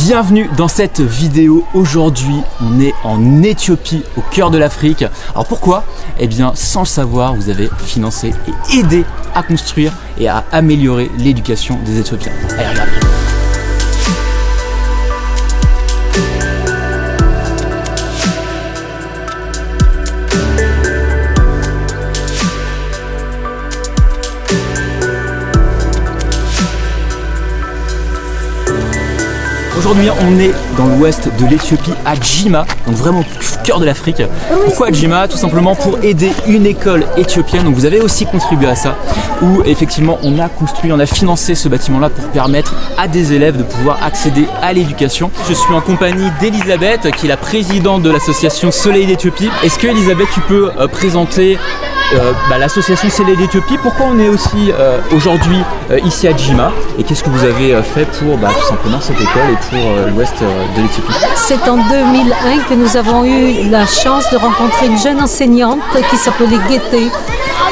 Bienvenue dans cette vidéo. Aujourd'hui, on est en Éthiopie, au cœur de l'Afrique. Alors pourquoi? Eh bien, sans le savoir, vous avez financé et aidé à construire et à améliorer l'éducation des Éthiopiens. Allez, regardez. Aujourd'hui, on est dans l'ouest de l'Éthiopie, à Djima, donc vraiment au cœur de l'Afrique. Pourquoi Djima? Tout simplement pour aider une école éthiopienne. Donc vous avez aussi contribué à ça, où effectivement on a financé ce bâtiment-là pour permettre à des élèves de pouvoir accéder à l'éducation. Je suis en compagnie d'Elisabeth, qui est la présidente de l'association Soleil d'Éthiopie. Est-ce que Elisabeth, tu peux présenter l'association Soleil d'Éthiopie? Pourquoi on est aussi aujourd'hui ici à Djima? Et qu'est-ce que vous avez fait pour tout simplement cette école et pour l'ouest de l'Éthiopie? C'est en 2001 que nous avons eu la chance de rencontrer une jeune enseignante qui s'appelait Guété.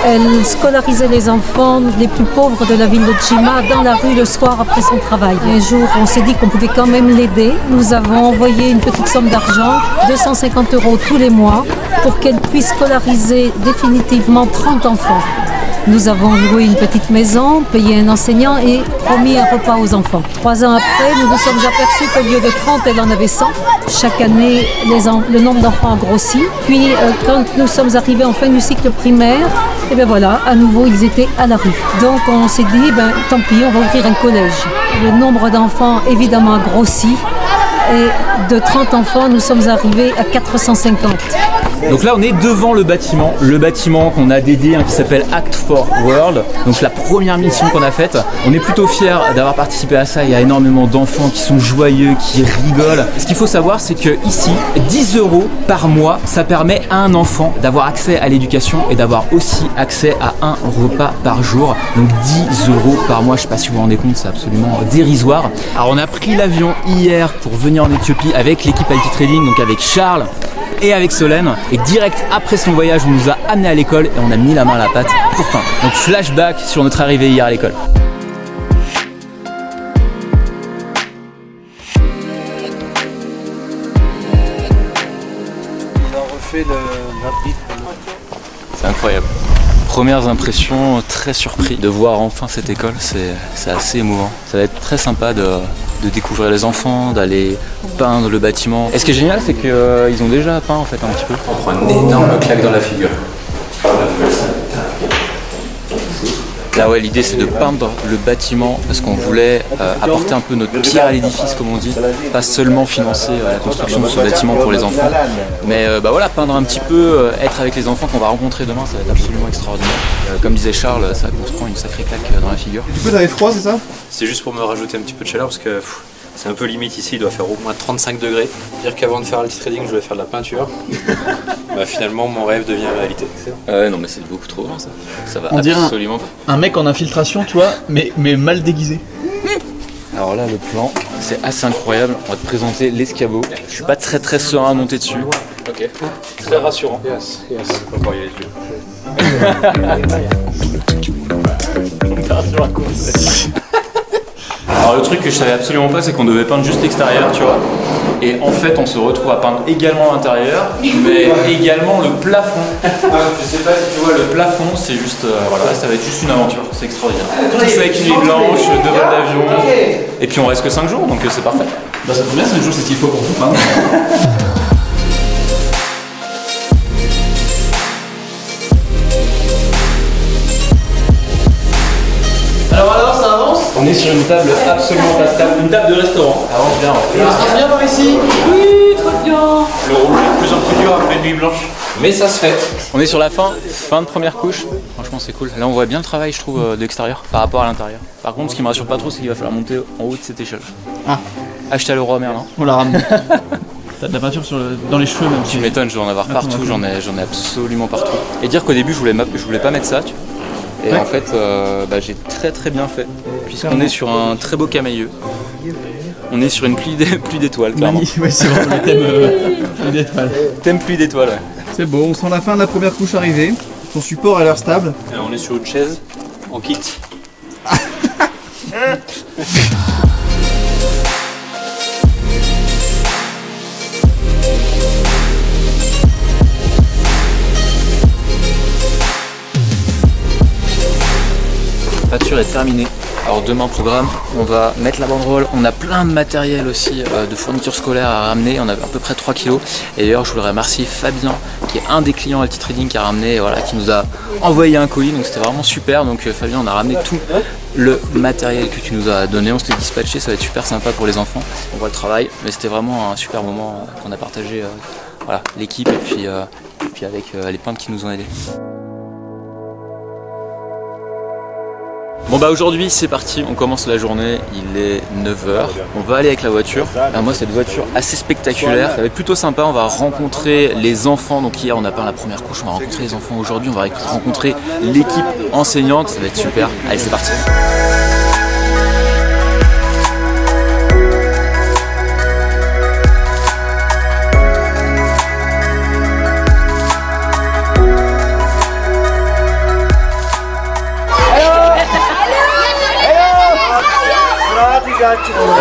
Elle scolarisait les enfants les plus pauvres de la ville de Djima dans la rue le soir après son travail. Un jour, on s'est dit qu'on pouvait quand même l'aider. Nous avons envoyé une petite somme d'argent, 250 € tous les mois, pour qu'elle puisse scolariser définitivement 30 enfants. Nous avons loué une petite maison, payé un enseignant et promis un repas aux enfants. 3 ans après, nous nous sommes aperçus qu'au lieu de 30, elle en avait 100. Chaque année, le nombre d'enfants a grossi. Puis, quand nous sommes arrivés en fin du cycle primaire, et bien voilà, à nouveau, ils étaient à la rue. Donc, on s'est dit, tant pis, on va ouvrir un collège. Le nombre d'enfants, évidemment, a grossi. Et de 30 enfants, nous sommes arrivés à 450. Donc là, on est devant le bâtiment qu'on a dédié, qui s'appelle Act for World. Donc la première mission qu'on a faite. On est plutôt fiers d'avoir participé à ça. Il y a énormément d'enfants qui sont joyeux, qui rigolent. Ce qu'il faut savoir, c'est que ici, 10 € par mois, ça permet à un enfant d'avoir accès à l'éducation et d'avoir aussi accès à un repas par jour. Donc 10 € par mois, je ne sais pas si vous vous rendez compte, c'est absolument dérisoire. Alors on a pris l'avion hier pour venir en Éthiopie avec l'équipe IT Trading, donc avec Charles et avec Solène, et direct après son voyage, on nous a amenés à l'école et on a mis la main à la pâte pour peindre. Donc flashback sur notre arrivée hier à l'école. On a refait l'arbitre. C'est incroyable. Premières impressions, très surpris de voir enfin cette école, c'est assez émouvant. Ça va être très sympa de découvrir les enfants, d'aller peindre le bâtiment. Et ce qui est génial, c'est qu'ils ont déjà peint en fait un petit peu. On prend une énorme claque dans la figure. Là ouais, l'idée c'est de peindre le bâtiment parce qu'on voulait apporter un peu notre pierre à l'édifice, comme on dit, pas seulement financer la construction de ce bâtiment pour les enfants, mais voilà, peindre un petit peu, être avec les enfants qu'on va rencontrer demain, ça va être absolument extraordinaire. Comme disait Charles, ça nous prend une sacrée claque dans la figure. Du coup t'avais froid, c'est ça? C'est juste pour me rajouter un petit peu de chaleur parce que c'est un peu limite ici, il doit faire au moins 35 degrés. Dire qu'avant de faire un trading, je devais faire de la peinture. Finalement, mon rêve devient réalité. Non mais c'est beaucoup trop grand ça. Ça va on absolument pas. Un mec en infiltration, tu vois, mais mal déguisé. Alors là, le plan, c'est assez incroyable. On va te présenter l'escabeau. Je suis pas très serein à monter dessus. Ok. Très rassurant. Yes. On peut voyer les yeux. Alors le truc que je savais absolument pas, c'est qu'on devait peindre juste l'extérieur, tu vois. Et en fait, on se retrouve à peindre également l'intérieur, mais également le plafond. Je sais pas si tu vois, le plafond, c'est juste, voilà, ça va être juste une aventure, c'est extraordinaire. Tout ça avec une nuit blanche, 2 vols d'avion, et puis on reste que 5 jours, donc c'est parfait. Ça tombe bien, 5 jours, c'est ce qu'il faut pour tout peindre. Alors, ça avance? On est sur une table absolument pas stable, une table de restaurant. Avance bien, Ça se passe bien par ici? Oui, très bien. Le rouge est de plus en plus dur après une nuit blanche. mais ça se fait. On est sur la fin de première couche. Franchement, c'est cool. Là, on voit bien le travail, je trouve, de l'extérieur par rapport à l'intérieur. Par contre, ce qui me rassure pas trop, c'est qu'il va falloir monter en haut de cette échelle. Ah. Acheter à Leroy Merlin. On l'a ramené. T'as de la peinture dans les cheveux même. Tu m'étonnes, je dois en avoir partout, j'en ai absolument partout. Et dire qu'au début, je voulais pas mettre ça, tu vois. Et en fait, j'ai très bien fait, puisqu'on est sur un très beau camailleux. On est sur une pluie d'étoiles, clairement. Ouais, c'est vraiment le thème pluie d'étoiles. Thème pluie d'étoiles, ouais. C'est beau, on sent la fin de la première couche arrivée. Ton support a l'air stable. On est sur une chaise, en kit. voiture est terminée. Alors demain programme, on va mettre la banderole, on a plein de matériel aussi, de fournitures scolaires à ramener, on a à peu près 3 kilos. Et d'ailleurs je voudrais remercier Fabien qui est un des clients Alti Trading qui a ramené, voilà, qui nous a envoyé un colis, donc c'était vraiment super. Donc Fabien, on a ramené tout le matériel que tu nous as donné, on s'était dispatché, ça va être super sympa pour les enfants. On voit le travail, mais c'était vraiment un super moment qu'on a partagé, voilà, l'équipe et puis avec les peintres qui nous ont aidés. Bon bah aujourd'hui c'est parti, on commence la journée, il est 9h, on va aller avec la voiture. Alors moi cette voiture assez spectaculaire, ça va être plutôt sympa, on va rencontrer les enfants, donc hier on a peint la première couche, on va rencontrer les enfants aujourd'hui, on va rencontrer l'équipe enseignante, ça va être super, allez c'est parti.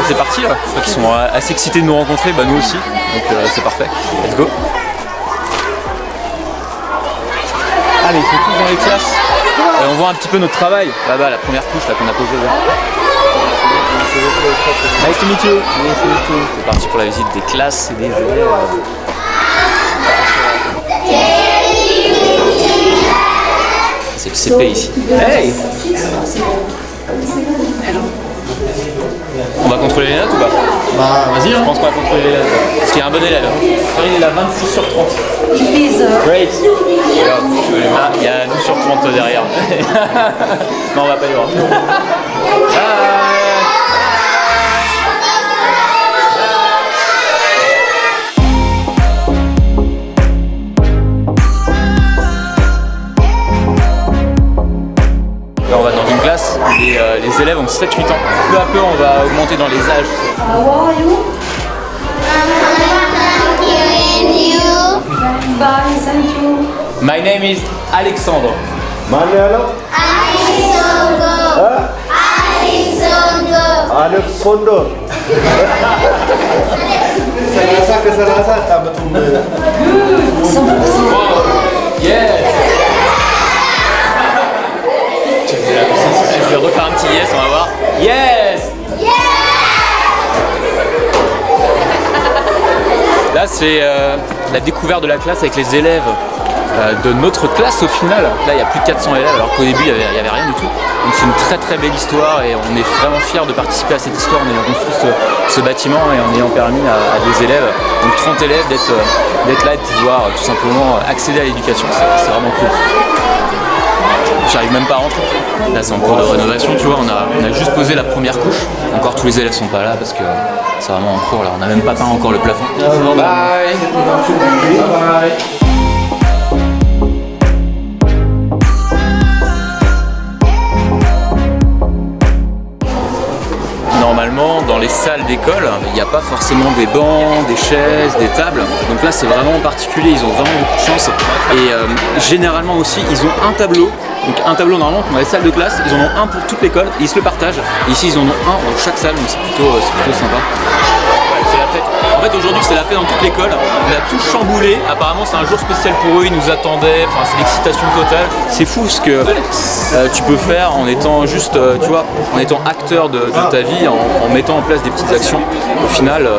C'est parti là, je crois qu'ils sont assez excités de nous rencontrer, bah nous aussi, donc c'est parfait, let's go. Allez, ils sont tous dans les classes, et on voit un petit peu notre travail, là-bas la première couche là qu'on a posée là. Nice to meet you. C'est parti pour la visite des classes et des élèves. C'est le CP ici. Hey! On va contrôler les notes ou pas? Bah vas-y, je pense qu'on va contrôler les notes. Parce qu'il y a un bon élève. Il est là 26 sur 30. Great. Ah, il y a 12 sur 30 derrière. Non, on va pas y voir. Là, on va dans une classe, les élèves ont 7-8 ans. Peu à peu, on va augmenter dans les âges. How are you? Fine, thank you. My name is Alexandre. Malayalam? Alexander. Kesalasa tak betul. Yes. Je vais refaire un petit yes, on va voir. Yes. Là, c'est la découverte de la classe avec les élèves de notre classe au final. Là, il y a plus de 400 élèves, alors qu'au début, il n'y avait rien du tout. Donc, c'est une très très belle histoire et on est vraiment fiers de participer à cette histoire en ayant construit ce bâtiment et en ayant permis à des élèves, donc 30 élèves, d'être là et de pouvoir tout simplement accéder à l'éducation. C'est vraiment cool. J'arrive même pas à rentrer. Là c'est en cours de rénovation, tu vois, on a juste posé la première couche. Encore tous les élèves sont pas là parce que c'est vraiment en cours là, on n'a même pas peint encore le plafond. Bye. Bye. Normalement, dans les salles d'école, il n'y a pas forcément des bancs, des chaises, des tables. Donc là, c'est vraiment particulier, ils ont vraiment beaucoup de chance. Et généralement aussi, ils ont un tableau. Donc un tableau normalement dans les salles de classe, ils en ont un pour toute l'école, ils se le partagent. Et ici, ils en ont un dans chaque salle, donc c'est plutôt sympa. C'est la fête. En fait, aujourd'hui, c'est la fête dans toute l'école. On a tout chamboulé. Apparemment, c'est un jour spécial pour eux. Ils nous attendaient. Enfin, c'est l'excitation totale. C'est fou ce que tu peux faire en étant juste, tu vois, en étant acteur de ta vie, en mettant en place des petites actions. Au final,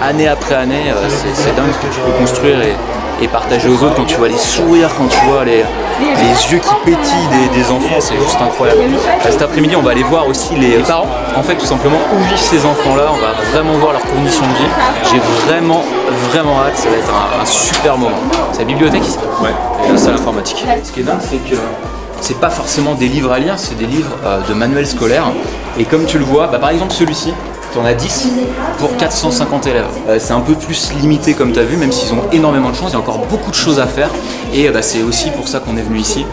année après année, c'est dingue ce que tu peux construire et partager aux autres quand tu vois les sourires, quand tu vois les yeux qui pétillent des enfants, c'est juste incroyable. Cet après-midi, on va aller voir aussi les parents, en fait, tout simplement, où vivent ces enfants-là. On va vraiment voir leurs conditions de vie. J'ai vraiment hâte, ça va être un super moment. C'est la bibliothèque ici? Ouais, et la salle informatique. Ce qui est dingue, c'est que c'est pas forcément des livres à lire, c'est des livres de manuels scolaires. Et comme tu le vois, par exemple celui-ci, on a 10 pour 450 élèves. C'est un peu plus limité comme tu as vu, même s'ils ont énormément de chance, il y a encore beaucoup de choses à faire. Et c'est aussi pour ça qu'on est venu ici.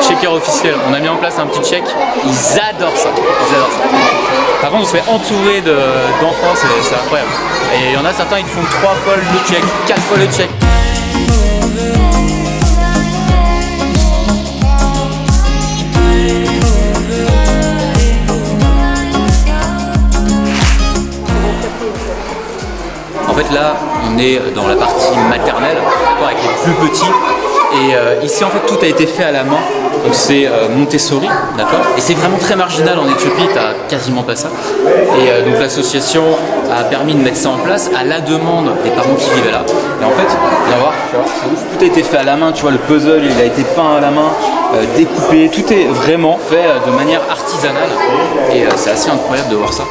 Checker officiel, on a mis en place un petit check, ils adorent ça. Par contre on se fait entourer d'enfants, c'est incroyable. Et il y en a certains, ils font 3 fois le check, 4 fois le check. En fait on est dans la partie maternelle, avec les plus petits. Et ici en fait tout a été fait à la main, donc c'est Montessori, d'accord. Et c'est vraiment très marginal en Éthiopie, t'as quasiment pas ça. Et donc l'association a permis de mettre ça en place à la demande des parents qui vivaient là. Et en fait, viens voir, tout a été fait à la main, tu vois, le puzzle il a été peint à la main, découpé, tout est vraiment fait de manière artisanale. Et c'est assez incroyable de voir ça.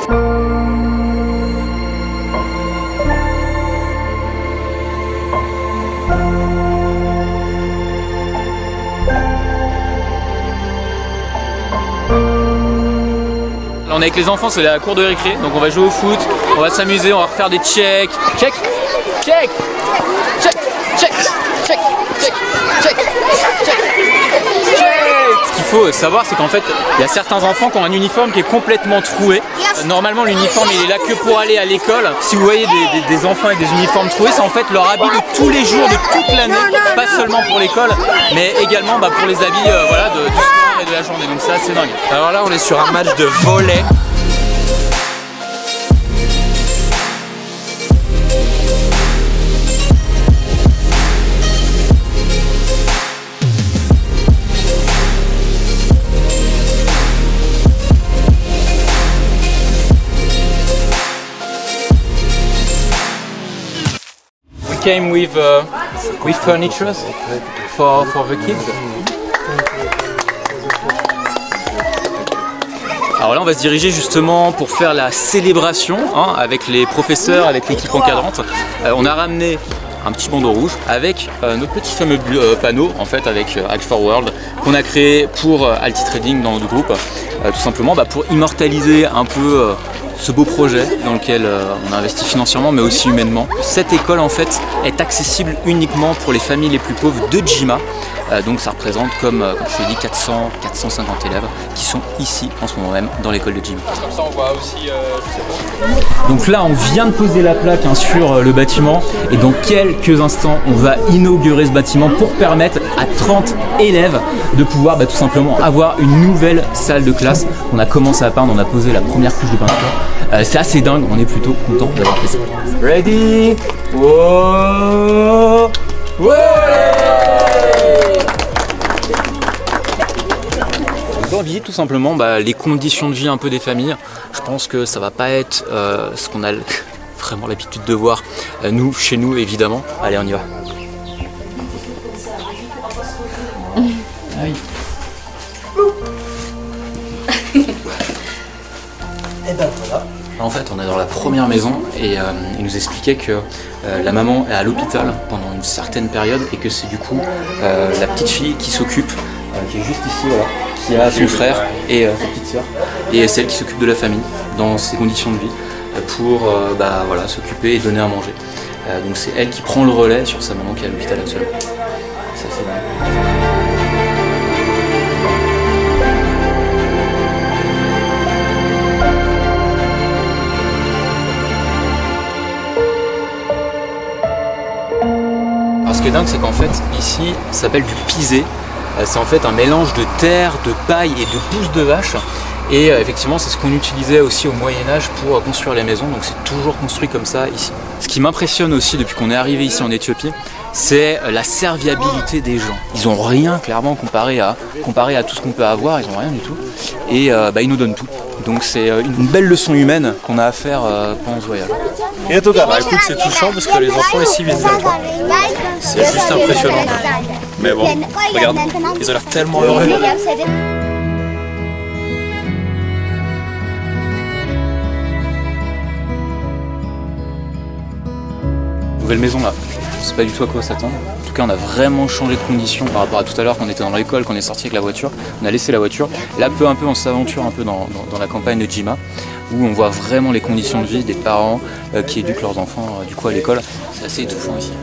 On est avec les enfants, c'est la cour de récré, donc on va jouer au foot, on va s'amuser, on va refaire des checks. Check, check, check, check, check, check, check, check. Ce qu'il faut savoir, c'est qu'en fait, il y a certains enfants qui ont un uniforme qui est complètement troué. Normalement, l'uniforme, il est là que pour aller à l'école. Si vous voyez des enfants avec des uniformes troués, c'est en fait leur habit de tous les jours, de toute l'année, pas seulement pour l'école, mais également pour les habits voilà, du sport et de la journée. Donc c'est assez dingue. Alors là, on est sur un match de volley. Came with furniture for the kids. Alors là on va se diriger justement pour faire la célébration avec les professeurs, avec l'équipe encadrante. On a ramené un petit bandeau rouge avec notre petit fameux panneau en fait avec Act for World qu'on a créé pour Alti Trading dans notre groupe, tout simplement pour immortaliser un peu ce beau projet dans lequel on a investi financièrement mais aussi humainement. Cette école en fait est accessible uniquement pour les familles les plus pauvres de Jima. Donc ça représente comme je l'ai dit 450 élèves qui sont ici en ce moment même dans l'école de Jima. Comme ça on voit aussi, Donc là on vient de poser la plaque sur le bâtiment et dans quelques instants on va inaugurer ce bâtiment pour permettre à 30 élèves de pouvoir tout simplement avoir une nouvelle salle de classe. On a commencé à peindre, on a posé la première couche de peinture. C'est assez dingue, on est plutôt content d'avoir fait ça. Ready? Whoa! Whoa! On visite tout simplement les conditions de vie un peu des familles. Je pense que ça va pas être ce qu'on a vraiment l'habitude de voir nous, chez nous évidemment. Allez, on y va. Et ben voilà. En fait, on est dans la première maison et il nous expliquait que la maman est à l'hôpital pendant une certaine période et que c'est du coup la petite fille qui s'occupe, qui est juste ici, voilà, qui a son frère et sa petite sœur, et celle qui s'occupe de la famille dans ces conditions de vie pour voilà, s'occuper et donner à manger. Donc c'est elle qui prend le relais sur sa maman qui est à l'hôpital actuellement. C'est assez dingue. Ce qui est dingue, c'est qu'en fait, ici, ça s'appelle du pisé. C'est en fait un mélange de terre, de paille et de bouse de vache. Et effectivement, c'est ce qu'on utilisait aussi au Moyen-Âge pour construire les maisons. Donc c'est toujours construit comme ça ici. Ce qui m'impressionne aussi depuis qu'on est arrivé ici en Éthiopie, c'est la serviabilité des gens. Ils n'ont rien, clairement, comparé à tout ce qu'on peut avoir. Ils n'ont rien du tout. Et ils nous donnent tout. Donc c'est une belle leçon humaine qu'on a à faire pendant ce voyage. Et écoute, c'est touchant parce que les enfants ici viennent vers toi. C'est juste impressionnant. Mais bon, regarde, ils ont l'air tellement heureux. Nouvelle maison là, je sais pas du tout à quoi s'attendre. En tout cas, on a vraiment changé de conditions par rapport à tout à l'heure quand on était dans l'école, quand on est sorti avec la voiture. On a laissé la voiture. Là, peu à peu, on s'aventure un peu dans la campagne de Jima, où on voit vraiment les conditions de vie des parents qui éduquent leurs enfants du coup à l'école. C'est assez étouffant ici.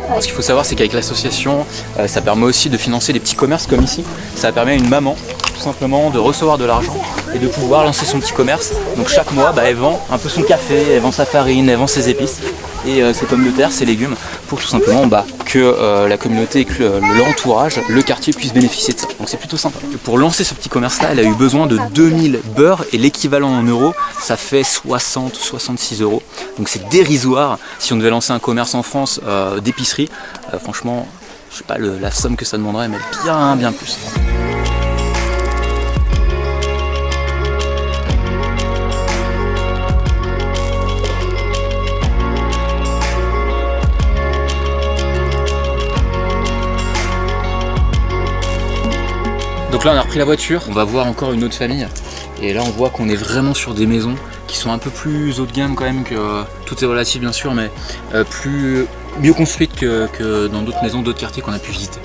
Alors, ce qu'il faut savoir, c'est qu'avec l'association, ça permet aussi de financer des petits commerces comme ici. Ça permet à une maman, tout simplement de recevoir de l'argent et de pouvoir lancer son petit commerce. Donc chaque mois, elle vend un peu son café, elle vend sa farine, elle vend ses épices et ses pommes de terre, ses légumes, pour tout simplement que la communauté et que l'entourage, le quartier puisse bénéficier de ça. Donc c'est plutôt sympa. Et pour lancer ce petit commerce-là, elle a eu besoin de 2000 beurres et l'équivalent en euros, ça fait 60-66 €. Donc c'est dérisoire. Si on devait lancer un commerce en France d'épicerie, franchement, je sais pas la somme que ça demanderait, mais bien plus. Donc là on a repris la voiture, on va voir encore une autre famille et là on voit qu'on est vraiment sur des maisons qui sont un peu plus haut de gamme quand même, que tout est relatif bien sûr, mais mieux construites que dans d'autres maisons, d'autres quartiers qu'on a pu visiter.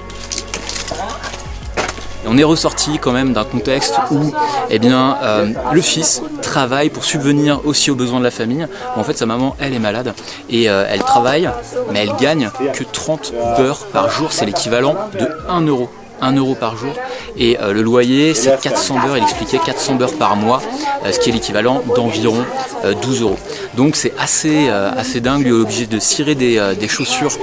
Et on est ressorti quand même d'un contexte où le fils travaille pour subvenir aussi aux besoins de la famille. En fait sa maman elle est malade et elle travaille mais elle gagne que 30 beurres par jour, c'est l'équivalent de 1 €. 1 € par jour et le loyer c'est 400 beurres, il expliquait 400 beurres par mois, ce qui est l'équivalent d'environ 12 €. Donc c'est assez dingue, lui est obligé de cirer des chaussures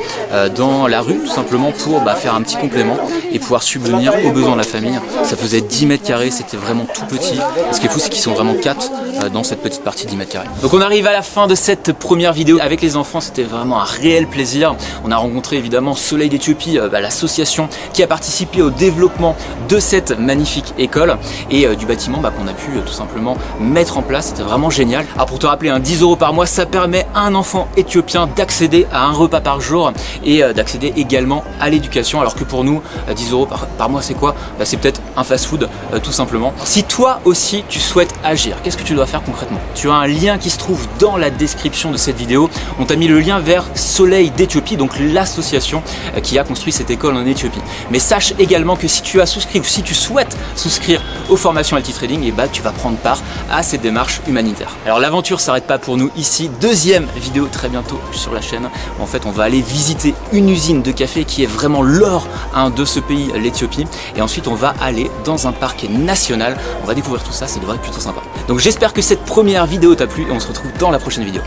dans la rue tout simplement pour faire un petit complément et pouvoir subvenir aux besoins de la famille. Ça faisait 10 mètres carrés, c'était vraiment tout petit. Ce qui est fou c'est qu'ils sont vraiment 4 dans cette petite partie de 10 mètres carrés. Donc on arrive à la fin de cette première vidéo avec les enfants, c'était vraiment un réel plaisir. On a rencontré évidemment Soleil d'Éthiopie, l'association qui a participé au développement de cette magnifique école et du bâtiment qu'on a pu tout simplement mettre en place. C'était vraiment génial. Alors pour te rappeler, 10 € par mois, ça permet à un enfant éthiopien d'accéder à un repas par jour et d'accéder également à l'éducation, alors que pour nous 10 € par mois c'est quoi? C'est peut-être un fast-food tout simplement. Si toi aussi tu souhaites agir, qu'est-ce que tu dois faire concrètement? Tu as un lien qui se trouve dans la description de cette vidéo. On t'a mis le lien vers Soleil d'Éthiopie, donc l'association qui a construit cette école en Éthiopie. Mais sache également que si tu as souscrit ou si tu souhaites souscrire aux formations Altitrading, tu vas prendre part à cette démarche humanitaire. Alors l'aventure s'arrête pas pour nous ici. Deuxième vidéo très bientôt sur la chaîne. En fait on va aller visiter une usine de café qui est vraiment l'or de ce pays, l'Éthiopie. Et ensuite on va aller dans un parc national. On va découvrir tout ça, ça devrait être plutôt sympa. Donc j'espère que cette première vidéo t'a plu et on se retrouve dans la prochaine vidéo.